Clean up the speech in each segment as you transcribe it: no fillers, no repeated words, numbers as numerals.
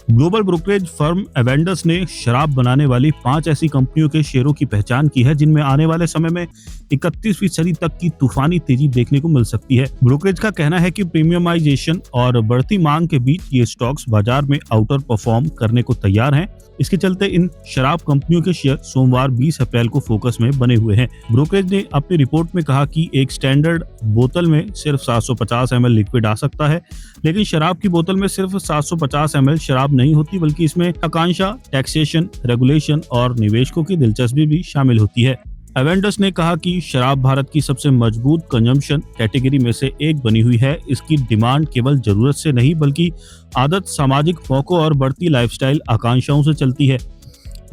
Global brokerage firm Avendus ने शराब बनाने वाली 5 ऐसी कंपनियों के शेयरों की पहचान की है जिनमें आने वाले समय में 31वीं सदी तक की तूफानी तेजी देखने को मिल सकती है। ब्रोकरेज का कहना है कि प्रीमियमाइजेशन और बढ़ती मांग के बीच ये स्टॉक्स बाजार में आउटर परफॉर्म करने को तैयार हैं। इसके चलते इन शराब कंपनियों के शेयर सोमवार 20 अप्रैल को फोकस में बने हुए हैं। ब्रोकरेज ने अपनी रिपोर्ट में कहा कि एक स्टैंडर्ड बोतल में सिर्फ 750 ml लिक्विड आ सकता है, लेकिन शराब की बोतल में सिर्फ 750 ml शराब नहीं होती, बल्कि इसमें आकांक्षा, टैक्सेशन, रेगुलेशन और निवेशकों की दिलचस्पी भी शामिल होती है। एवेंडस ने कहा कि शराब भारत की सबसे मजबूत कंजम्पशन कैटेगरी में से एक बनी हुई है। इसकी डिमांड केवल जरूरत से नहीं बल्कि आदत, सामाजिक मौकों और बढ़ती लाइफस्टाइल आकांक्षाओं से चलती है।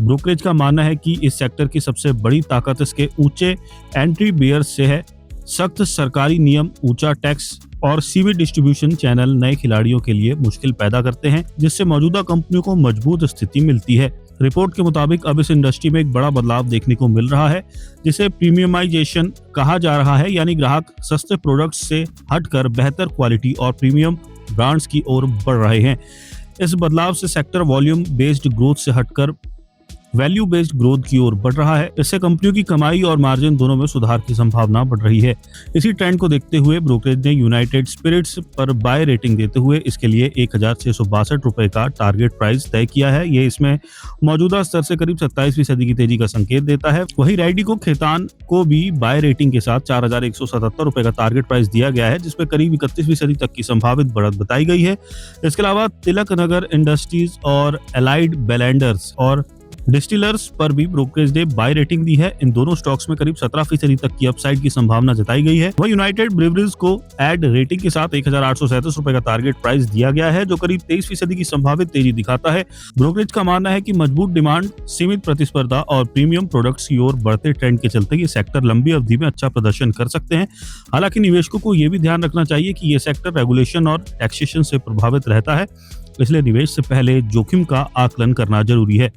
ब्रोकरेज का मानना है कि इस सेक्टर की सबसे बड़ी ताकत इसके ऊंचे एंट्री बेयर्स से है। सख्त सरकारी नियम, ऊंचा टैक्स और सीवी डिस्ट्रीब्यूशन चैनल नए खिलाड़ियों के लिए मुश्किल पैदा करते हैं, जिससे मौजूदा कंपनियों को मजबूत स्थिति मिलती है। रिपोर्ट के मुताबिक अब इस इंडस्ट्री में एक बड़ा बदलाव देखने को मिल रहा है, जिसे प्रीमियमाइजेशन कहा जा रहा है, यानी ग्राहक सस्ते प्रोडक्ट्स से हटकर बेहतर क्वालिटी और प्रीमियम ब्रांड्स की ओर बढ़ रहे हैं। इस बदलाव से सेक्टर वॉल्यूम बेस्ड ग्रोथ से हटकर वैल्यू बेस्ड ग्रोथ की ओर बढ़ रहा है। इससे कंपनियों की कमाई और मार्जिन दोनों में सुधार की संभावना बढ़ रही है। इसी ट्रेंड को देखते हुए ब्रोकरेज ने यूनाइटेड स्पिरिट्स पर बाय रेटिंग देते हुए इसके लिए 1662 रुपए का टारगेट प्राइस तय किया है। ये इसमें मौजूदा स्तर से करीब 27वीं सदी की तेजी का संकेत देता है। वहीं रैडिको खेतान को भी बाय रेटिंग के साथ 4177 रुपए का टारगेट प्राइस दिया गया है, जिसमें करीब 31वीं सदी तक की संभावित बढ़त बताई गई है। इसके अलावा तिलक नगर इंडस्ट्रीज और एलाइड बेलेंडर्स और डिस्टिलर्स पर भी ब्रोकरेज ने बाय रेटिंग दी है। इन दोनों स्टॉक्स में करीब 17% तक की अपसाइड की संभावना जताई गई है। वहीं यूनाइटेड ब्रीवरीज को एड रेटिंग के साथ 1837 रुपए का टारगेट प्राइस दिया गया है, जो करीब 23% की संभावित तेजी दिखाता है। ब्रोकरेज का मानना है कि मजबूत डिमांड, सीमित प्रतिस्पर्धा और प्रीमियम प्रोडक्ट्स की ओर बढ़ते ट्रेंड के चलते ये सेक्टर लंबी अवधि में अच्छा प्रदर्शन कर सकते हैं। हालांकि निवेशकों को यह भी ध्यान रखना चाहिए कि ये सेक्टर रेगुलेशन और टैक्सेशन से प्रभावित रहता है, इसलिए निवेश से पहले जोखिम का आकलन करना जरूरी है।